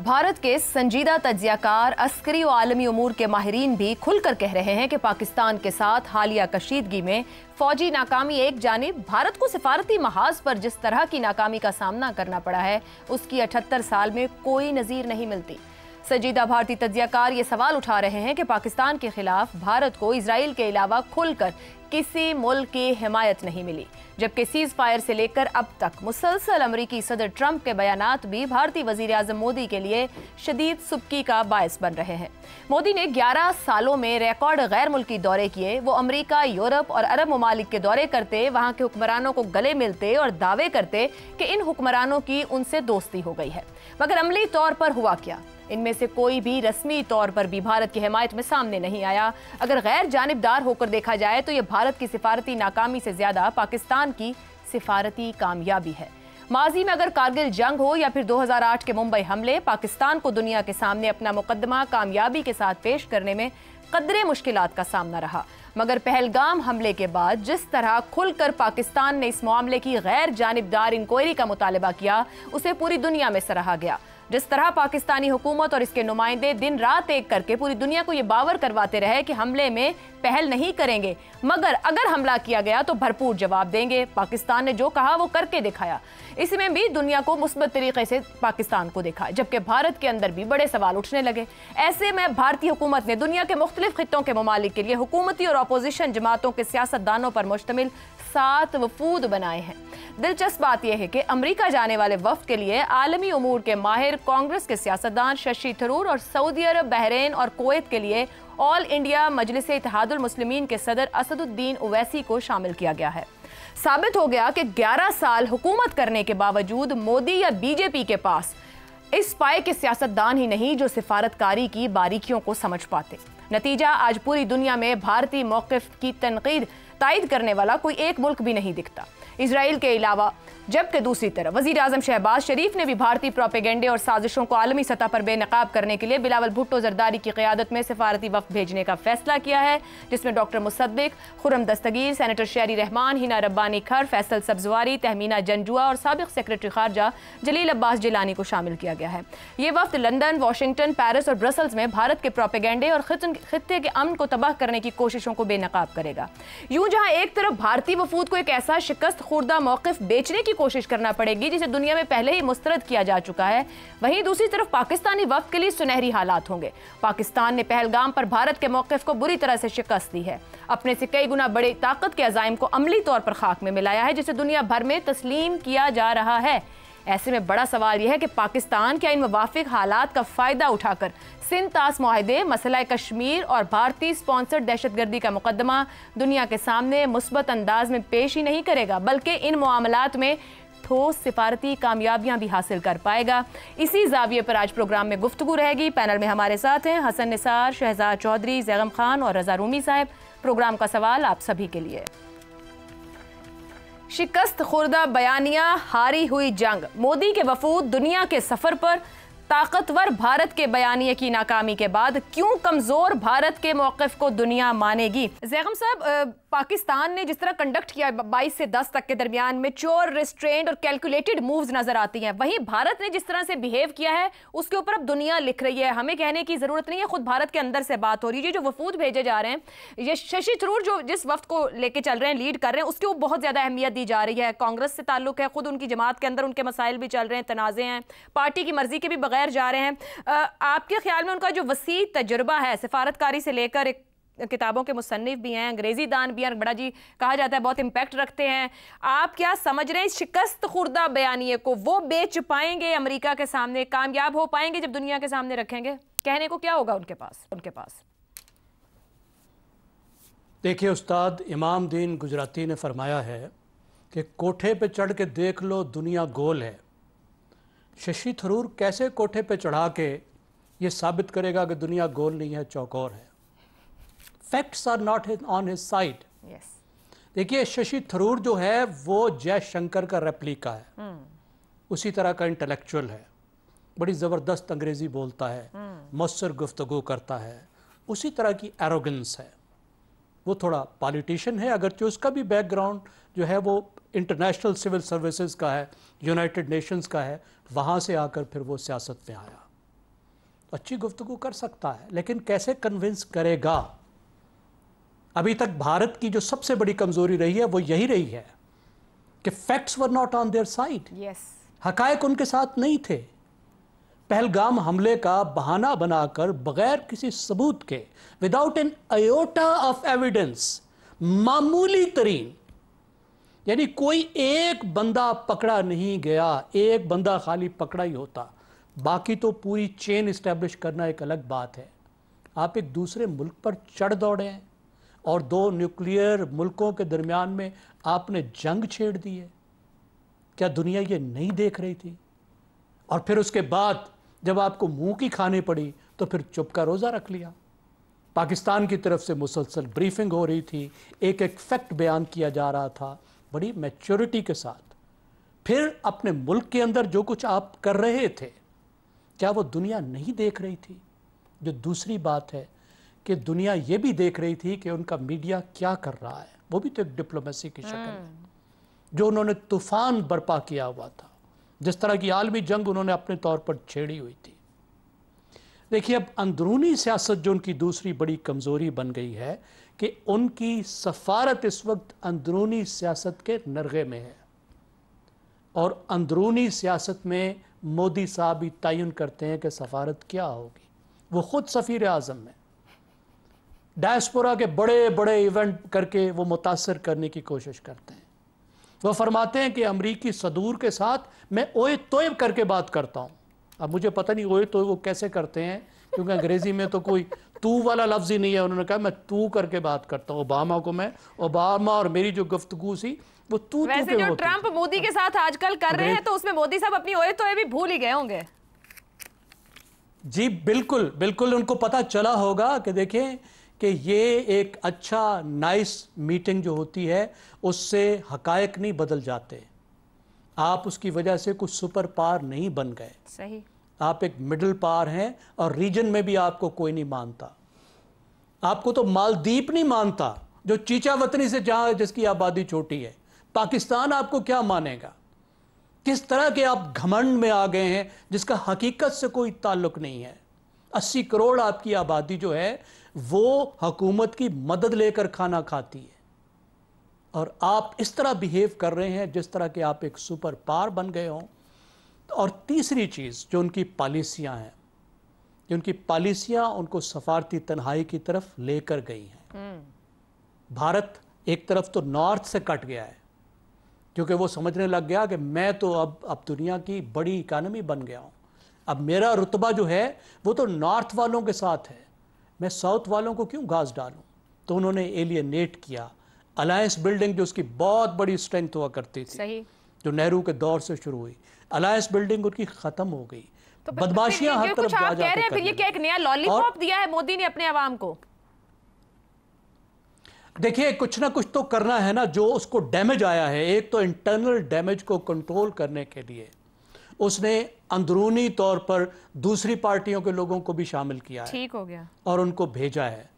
भारत के संजीदा तज्जियाकार, अस्करी और आलमी उमूर के माहिरीन भी खुलकर कह रहे हैं कि पाकिस्तान के साथ हालिया कशीदगी में फौजी नाकामी एक जानिब, भारत को सिफारती महाज पर जिस तरह की नाकामी का सामना करना पड़ा है उसकी 78 साल में कोई नज़ीर नहीं मिलती। संजीदा भारतीय तज्जियाकार ये सवाल उठा रहे हैं कि पाकिस्तान के खिलाफ भारत को इजराइल के अलावा खुलकर किसी मुल्क की हिमायत नहीं मिली, जबकि सीज फायर से लेकर अब तक मुसलसल अमरीकी सदर ट्रंप के बयानात भी भारतीय वजीर आजम मोदी के लिए शदीद सुबकी का बायस बन रहे हैं। मोदी ने 11 सालों में रिकॉर्ड गैर मुल्की दौरे किए। वो अमरीका, यूरोप और अरब ममालिक के दौरे करते, वहाँ के हुक्मरानों को गले मिलते और दावे करते कि इन हुक्मरानों की उनसे दोस्ती हो गई है। मगर अमली तौर पर हुआ क्या? इनमें से कोई भी रस्मी तौर पर भी भारत की हिमायत में सामने नहीं आया। अगर गैर जानिबदार होकर देखा जाए तो ये भारत की सिफारती नाकामी से ज्यादा पाकिस्तान की सिफारती कामयाबी है। माजी में अगर कारगिल जंग हो या फिर 2008 के मुंबई हमले, पाकिस्तान को दुनिया के सामने अपना मुकदमा कामयाबी के साथ पेश करने में कदरे मुश्किलात का सामना रहा। मगर पहलगाम हमले के बाद जिस तरह खुलकर पाकिस्तान ने इस मामले की गैर जानिबदार इंक्वायरी का मुतालबा किया, उसे पूरी दुनिया में सराहा गया। जिस तरह पाकिस्तानी हुकूमत और इसके नुमाइंदे दिन रात एक करके पूरी दुनिया को ये बावर करवाते रहे कि हमले में पहल नहीं करेंगे, मगर अगर हमला किया गया तो भरपूर जवाब देंगे। पाकिस्तान ने जो कहा वो करके दिखाया। इसमें भी दुनिया को मुस्बत तरीके से पाकिस्तान को देखा, जबकि भारत के अंदर भी बड़े सवाल उठने लगे। ऐसे में भारतीय हुकूमत ने दुनिया के मुख्तलिफ खित्तों के ममालिक के लिए हुकूमती और अपोजिशन जमातों के सियासतदानों पर मुश्तमिल 7 वफूद बनाए हैं। दिलचस्प बात यह है कि अमेरिका जाने वाले वफ्द के लिए आलमी उमूर के माहिर, कांग्रेस के सियासतदान शशि थरूर और सऊदी अरब, बहरीन और कुवैत के लिए ऑल इंडिया मजलिस इत्तेहादुल मुस्लिमीन के सदर असदुद्दीन ओवैसी को शामिल किया गया है। साबित हो गया कि 11 साल हुकूमत करने के बावजूद मोदी या बीजेपी के पास इस पाए के सियासतदान ही नहीं जो सिफारतकारी की बारीकियों को समझ पाते। नतीजा, आज पूरी दुनिया में भारतीय मौक़िफ़ की तनकीद तायद करने वाला कोई एक मुल्क भी नहीं दिखता, इजराइल के अलावा। जबकि दूसरी तरफ वजीर आजम शहबाज शरीफ ने भी भारतीय प्रोपेगेंडे और साजिशों को आलमी सतह पर बेनकाब करने के लिए बिलावल भुट्टो जरदारी की क़यादत में सिफारती वफ़द भेजने का फैसला किया है, जिसमें डॉक्टर मुसद्दिक, खुर्रम दस्तगीर, सेनेटर शहरी रहमान, हिना रब्बानी खर, फैसल सब्जवारी, तहमीना जंजुआ और साबिक़ सेक्रेटरी खारजा जलील अब्बास जिलानी को शामिल किया गया है। ये वफ़द लंदन, वाशिंगटन, पेरिस और ब्रसल्स में भारत के प्रोपेगेंडे और खित्ते के अमन को तबाह करने की कोशिशों को बेनकाब करेगा। यूं जहां एक तरफ भारतीय वफूद को एक ऐसा शिकस्त खुर्दा मौक़िफ़ बेचने की कोशिश करना पड़ेगी जिसे दुनिया में पहले ही मुस्तरद किया जा चुका है, वहीं दूसरी तरफ पाकिस्तानी वफ्द के लिए सुनहरी हालात होंगे। पाकिस्तान ने पहलगाम पर भारत के मौक़िफ़ को बुरी तरह से शिकस्त दी है, अपने से कई गुना बड़े ताकत के अज़ाइम को अमली तौर पर खाक में मिलाया है, जिसे दुनिया भर में तस्लीम किया जा रहा है। ऐसे में बड़ा सवाल यह है कि पाकिस्तान क्या इन मुवाफिक हालात का फ़ायदा उठाकर सिंध तास मुआहदे, मसला कश्मीर और भारतीय स्पॉन्सर्ड दहशतगर्दी का मुकदमा दुनिया के सामने मुस्बत अंदाज में पेश ही नहीं करेगा, बल्कि इन मामलात में ठोस सिफारती कामयाबियां भी हासिल कर पाएगा। इसी जाविये पर आज प्रोग्राम में गुफ्तगू रहेगी। पैनल में हमारे साथ हैं हसन निसार, शहजाद चौधरी, जैगम खान और रजा रूमी साहब। प्रोग्राम का सवाल आप सभी के लिए। शिकस्त खुर्दा बयानिया, हारी हुई जंग, मोदी के वफूद दुनिया के सफर पर। ताकतवर भारत के बयानिए की नाकामी के बाद क्यों कमजोर भारत के मौक़िफ़ को दुनिया मानेगी? जैगम साहब, पाकिस्तान ने जिस तरह कंडक्ट किया 22 से 10 तक के दरमियान मैच्योर, रिस्ट्रेंड और कैलकुलेटेड मूव्स नजर आती हैं, वहीं भारत ने जिस तरह से बिहेव किया है उसके ऊपर अब दुनिया लिख रही है। हमें कहने की जरूरत नहीं है, खुद भारत के अंदर से बात हो रही है। जो वफूद भेजे जा रहे हैं, ये शशि थरूर जो जिस वफ्त को लेके चल रहे हैं, लीड कर रहे हैं, उसके ऊपर बहुत ज्यादा अहमियत दी जा रही है। कांग्रेस से ताल्लुक है, खुद उनकी जमात के अंदर उनके मसाइल भी चल रहे हैं, तनाज़े हैं, पार्टी की मर्जी के भी बगैर जा रहे हैं। आपके ख्याल में उनका जो वसी तजुर्बा है सिफारतकारी से लेकर, एक किताबों के मुसन्निफ भी हैं, अंग्रेजी दान भी हैं, बड़ा जी कहा जाता है बहुत इम्पैक्ट रखते हैं, आप क्या समझ रहे हैं शिकस्त खुर्दा बयानिए को वो बेच पाएंगे अमेरिका के सामने, कामयाब हो पाएंगे जब दुनिया के सामने रखेंगे? कहने को क्या होगा उनके पास? देखिए उस्ताद इमाम दीन गुजराती ने फरमाया है कि कोठे पे चढ़ के देख लो दुनिया गोल है। शशि थरूर कैसे कोठे पे चढ़ा के ये साबित करेगा कि दुनिया गोल नहीं है, चौकोर है? Facts are not on his side. देखिए शशि थरूर जो है वो जयशंकर का रेप्लिका है, उसी तरह का इंटेलेक्चुअल है, बड़ी ज़बरदस्त अंग्रेज़ी बोलता है, मौसर गुफ्तगू करता है, उसी तरह की एरोगेंस है। वो थोड़ा पॉलिटिशियन है, अगरचे उसका भी बैकग्राउंड जो है वो इंटरनेशनल सिविल सर्विसेज का है, यूनाइटेड नेशंस का है, वहाँ से आकर फिर वो सियासत में आया। अच्छी गुफ्तगू कर सकता है, लेकिन कैसे कन्विंस करेगा? अभी तक भारत की जो सबसे बड़ी कमजोरी रही है वो यही रही है कि facts were not on their side. हकायक उनके साथ नहीं थे। पहलगाम हमले का बहाना बनाकर बगैर किसी सबूत के, without an iota of evidence, मामूली तरीन, यानी कोई एक बंदा पकड़ा नहीं गया, एक बंदा खाली पकड़ा ही होता, बाकी तो पूरी चेन इस्टेब्लिश करना एक अलग बात है। आप एक दूसरे मुल्क पर चढ़ दौड़े हैं और दो न्यूक्लियर मुल्कों के दरमियान में आपने जंग छेड़ दी है। क्या दुनिया ये नहीं देख रही थी? और फिर उसके बाद जब आपको मुंह की खानी पड़ी तो फिर चुप का रोज़ा रख लिया। पाकिस्तान की तरफ से मुसलसल ब्रीफिंग हो रही थी, एक एक फैक्ट बयान किया जा रहा था बड़ी मैच्योरिटी के साथ। फिर अपने मुल्क के अंदर जो कुछ आप कर रहे थे, क्या वो दुनिया नहीं देख रही थी? जो दूसरी बात है कि दुनिया ये भी देख रही थी कि उनका मीडिया क्या कर रहा है, वो भी तो एक डिप्लोमेसी की शक्ल है। जो उन्होंने तूफान बर्पा किया हुआ था, जिस तरह की आलमी जंग उन्होंने अपने तौर पर छेड़ी हुई थी। देखिए, अब अंदरूनी सियासत जो उनकी दूसरी बड़ी कमज़ोरी बन गई है कि उनकी सफारत इस वक्त अंदरूनी सियासत के नरगे में है, और अंदरूनी सियासत में मोदी साहब भी तयन करते हैं कि सफारत क्या होगी। वो खुद सफ़ीर आज़म में डायस्पोरा के बड़े बड़े इवेंट करके वो मुतासर करने की कोशिश करते हैं। वो फरमाते हैं कि अमरीकी सदूर के साथ मैं ओए तोयब करके बात करता हूँ। अब मुझे पता नहीं ओए तोयब वो कैसे करते हैं, क्योंकि अंग्रेज़ी में तो कोई तू वाला लफ्ज़ ही नहीं है। उन्होंने कहा मैं तू करके बात करता हूँ। ओबामा को मैं ओबामा, और मेरी जो गुफ्तगू सी वो तू वैसे जो ट्रंप मोदी के साथ आजकल कर रहे हैं, तो उसमें मोदी साहब अपनी ओए तोए भी भूल ही गए होंगे। जी बिल्कुल बिल्कुल, उनको पता चला होगा कि देखें कि ये एक अच्छा नाइस मीटिंग जो होती है उससे हकायक नहीं बदल जाते। आप उसकी वजह से कुछ सुपर पावर नहीं बन गए। सही, आप एक मिडिल पावर हैं, और रीजन में भी आपको कोई नहीं मानता। आपको तो मालदीप नहीं मानता, जो चीचा वतनी से जहां जिसकी आबादी छोटी है। पाकिस्तान आपको क्या मानेगा? किस तरह के आप घमंड में आ गए हैं जिसका हकीकत से कोई ताल्लुक नहीं है। 80 करोड़ आपकी आबादी जो है वो हुकूमत की मदद लेकर खाना खाती है, और आप इस तरह बिहेव कर रहे हैं जिस तरह के आप एक सुपर पावर बन गए हों। और तीसरी चीज़ जो उनकी पॉलिसियां हैं, कि उनकी पॉलिसियां उनको सफारती तन्हाई की तरफ लेकर गई हैं। भारत एक तरफ तो नॉर्थ से कट गया है, क्योंकि वो समझने लग गया कि मैं तो अब दुनिया की बड़ी इकानमी बन गया हूँ। अब मेरा रुतबा जो है वो तो नॉर्थ वालों के साथ है, मैं साउथ वालों को क्यों घास डालूं? तो उन्होंने एलियनेट किया। अलायंस बिल्डिंग जो उसकी बहुत बड़ी स्ट्रेंथ हुआ करती थी, सही, जो नेहरू के दौर से शुरू हुई, अलायंस बिल्डिंग उनकी खत्म हो गई। तो बदमाशियां हर तरफ जा कह रहे हैं, फिर ये क्या एक नया लॉलीपॉप दिया है मोदी ने अपने अवाम को? देखिए, कुछ ना कुछ तो करना है ना। जो उसको डैमेज आया है, एक तो इंटरनल डैमेज को कंट्रोल करने के लिए उसने अंदरूनी तौर पर दूसरी पार्टियों के लोगों को भी शामिल किया है, ठीक हो गया, और उनको भेजा है,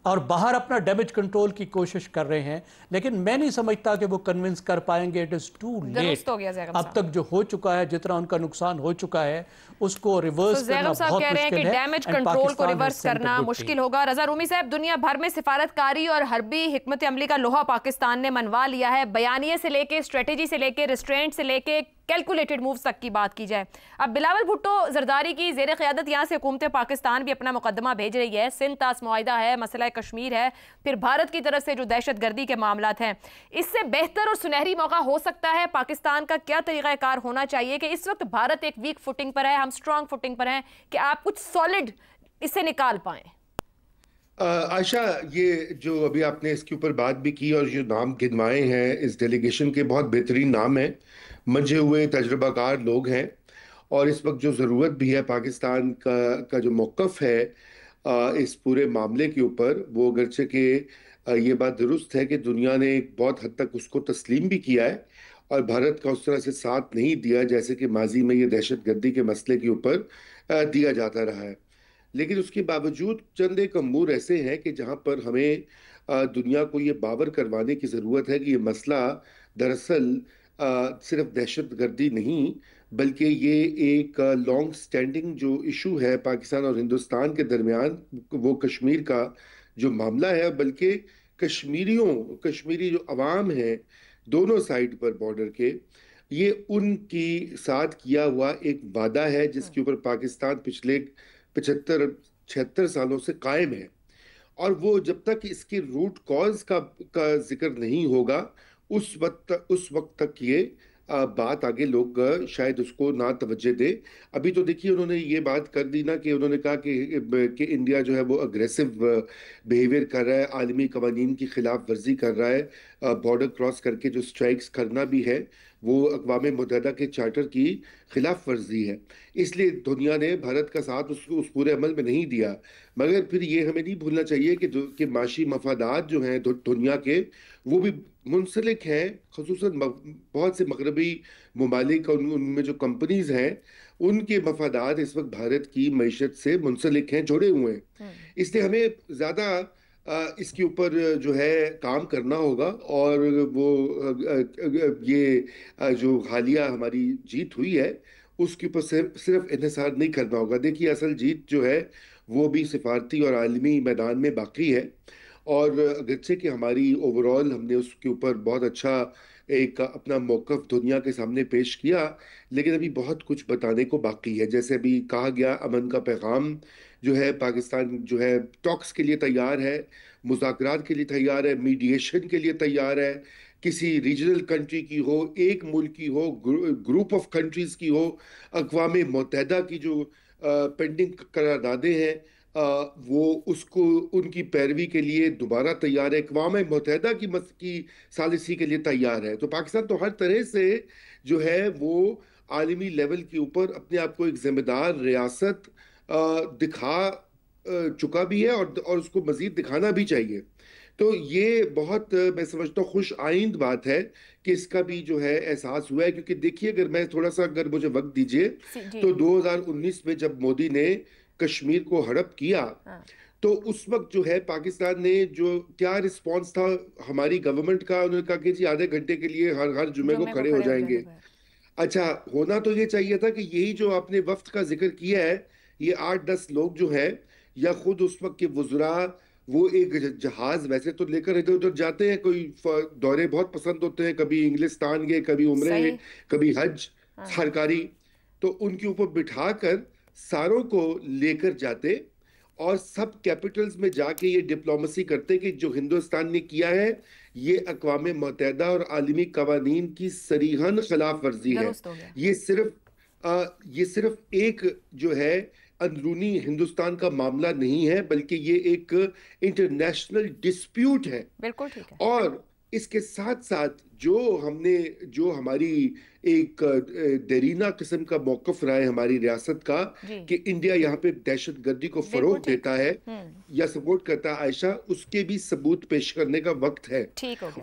और बाहर अपना डैमेज कंट्रोल की कोशिश कर रहे हैं। लेकिन मैं नहीं समझता कि वो कन्विंस कर पाएंगे। It is too late. अब तक जो हो चुका है, जितना उनका नुकसान हो चुका है, उसको रिवर्स करना बहुत मुश्किल है। डैमेज कंट्रोल को रिवर्स करना मुश्किल होगा। रजा रूमी साहब, दुनिया भर में सिफारतकारी और हर्बी हिकमत अमली का लोहा पाकिस्तान ने मनवा लिया है। बयानिए से लेके, स्ट्रेटेजी से लेके, रिस्ट्रेंट से लेके, कैलकुलेटेड मूव्स तक की बात की जाए। अब बिलावल भुट्टो जरदारी की जेर क़यादत यहाँ से हुकूमत पाकिस्तान भी अपना मुकदमा भेज रही है। सिंध तास मुआहिदा है, मसला कश्मीर है, फिर भारत की तरफ से जो दहशत गर्दी के मामलात हैं। इससे बेहतर और सुनहरी मौका हो सकता है? पाकिस्तान का क्या तरीक़ाकार होना चाहिए कि इस वक्त भारत एक वीक फुटिंग पर है, हम स्ट्रांग फुटिंग पर हैं, कि आप कुछ सॉलिड इससे निकाल पाएं? आयशा, ये जो अभी आपने इसके ऊपर बात भी की और जो नाम गिनवाए हैं इस डेलीगेशन के, बहुत बेहतरीन नाम हैं, मंझे हुए तजुर्बाकार लोग हैं। और इस वक्त जो ज़रूरत भी है पाकिस्तान का जो मौक़िफ़ है इस पूरे मामले के ऊपर, वो अगरचे कि ये बात दुरुस्त है कि दुनिया ने बहुत हद तक उसको तस्लीम भी किया है और भारत का उस तरह से साथ नहीं दिया जैसे कि माजी में ये दहशत गर्दी के मसले के ऊपर दिया जाता रहा है। लेकिन उसके बावजूद चंद एक अमूर ऐसे हैं कि जहाँ पर हमें दुनिया को ये बावर करवाने की ज़रूरत है कि ये मसला दरअसल सिर्फ दहशत गर्दी नहीं بلکہ یہ ایک لانگ سٹینڈنگ جو ایشو ہے پاکستان اور ہندوستان کے درمیان، وہ کشمیر کا جو معاملہ ہے، بلکہ کشمیری جو عوام ہیں دونوں سائڈ پر بارڈر کے، یہ ان کی ساتھ کیا ہوا ایک وعدہ ہے جس کے اوپر پاکستان پچھلے 75-76 سالوں سے قائم ہے، اور وہ جب تک اس کے روٹ کاز کا ذکر نہیں ہوگا اس وقت تک یہ بات آگے لوگ شاید اس کو نہ توجہ دے۔ ابھی تو دیکھیے انہوں نے یہ بات کر دی نا کہ انہوں نے کہا کہ انڈیا جو ہے وہ اگریسو بیہیویئر کر رہا ہے، عالمی قوانین کی خلاف ورزی کر رہا ہے، بارڈر کراس کر کے جو سٹرائکس کرنا بھی ہے وہ اقوام متحدہ کے چارٹر کی خلاف ورزی ہے، اس لیے دنیا نے بھارت کا ساتھ اس پورے عمل میں نہیں دیا۔ مگر پھر یہ ہمیں نہیں بھولنا چاہیے کہ معاشی مفادات جو ہیں دنیا کے وہ بھی منسلک ہیں، خصوصاً بہت سے مغربی ممالک اور ان میں جو کمپنیز ہیں ان کے مفادات اس وقت بھارت کی معیشت سے منسلک ہیں، جڑے ہوئے ہیں، اس لیے ہمیں زیادہ اس کے اوپر جو ہے کام کرنا ہوگا، اور وہ یہ جو حالیہ ہماری جیت ہوئی ہے اس کے اوپر صرف انحصار نہیں کرنا ہوگا۔ دیکھیے اصل جیت جو ہے وہ بھی سفارتی اور عالمی میدان میں باقی ہے، اور اگرچہ کہ ہماری اوورال ہم نے اس کے اوپر بہت اچھا ایک اپنا موقف دنیا کے سامنے پیش کیا، لیکن ابھی بہت کچھ بتانے کو باقی ہے۔ جیسے ابھی کہا گیا، امن کا پیغام جو ہے پاکستان جو ہے ٹاکس کے لیے تیار ہے، مذاکرات کے لیے تیار ہے، میڈیشن کے لیے تیار ہے، کسی ریجنل کنٹری کی ہو، ایک ملک کی ہو، گروپ آف کنٹریز کی ہو، اقوام متحدہ کی جو پینڈنگ قراردادیں ہیں وہ اس کو ان کی پیروی کے لیے دوبارہ تیار ہے، اقوام متحدہ کی ثالثی کے لیے تیار ہے۔ تو پاکستان تو ہر طرح سے جو ہے وہ عالمی لیول کے اوپر اپنے آپ کو ایک ذمہ دار ریاست دکھا چکا بھی ہے، اور اس کو مزید دکھانا بھی چاہیے۔ تو یہ بہت میں سمجھتا ہوں خوش آئند بات ہے کہ اس کا بھی جو ہے احساس ہوا ہے، کیونکہ دیکھیے اگر مجھے وقت دیجئے تو 2019 میں جب مودی نے کشمیر کو ہڑپ کیا تو اس وقت جو ہے پاکستان نے جو کیا رسپانس تھا ہماری گورنمنٹ کا، انہوں نے کہا کہ جی آدھے گھنٹے کے لیے ہر جمعے کو کھڑے ہو جائیں گے۔ اچھا، ہونا تو یہ چاہیے تھا کہ یہی جو آپ نے وفد کا ذکر کیا ہے، یہ 8-10 لوگ جو ہیں، یا خود اس وقت کے وزراء، وہ ایک جہاز ویسے تو لے کر ادھر ادھر جاتے ہیں، کوئی دورے بہت پسند ہوتے ہیں، کبھی انگلستان گئے، کبھی عمرے گئے، کبھی حج سرکاری، تو ان کے اوپر بٹھا کر ساروں کو لے کر جاتے اور سب کیپٹلز میں جا کے یہ ڈپلومیسی کرتے کہ جو ہندوستان نے کیا ہے یہ اقوام متحدہ اور عالمی قوانین کی صریحاً خلاف ورزی ہے۔ یہ صرف ایک جو ہے اندرونی ہندوستان کا معاملہ نہیں ہے، بلکہ یہ ایک انٹرنیشنل ڈسپیوٹ ہے۔ بالکل ٹھیک ہے۔ اور اس کے ساتھ ساتھ جو ہماری ایک دیرینہ قسم کا موقف رہا ہے ہماری ریاست کا کہ انڈیا یہاں پہ دہشت گردی کو فروغ دیتا ہے یا سپورٹ کرتا ہے، عائشہ، اس کے بھی ثبوت پیش کرنے کا وقت ہے،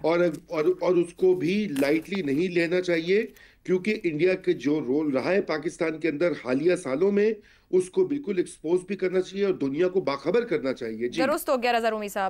اور اس کو بھی لائٹلی نہیں لینا چاہیے، کیونکہ انڈیا کے جو رول رہا ہے پاکستان کے اندر حالیہ سالوں میں اس کو بالکل ایکسپوز بھی کرنا چاہیے اور دنیا کو باخبر کرنا چاہیے۔ درست ہو گیا رضا رومی صاحب۔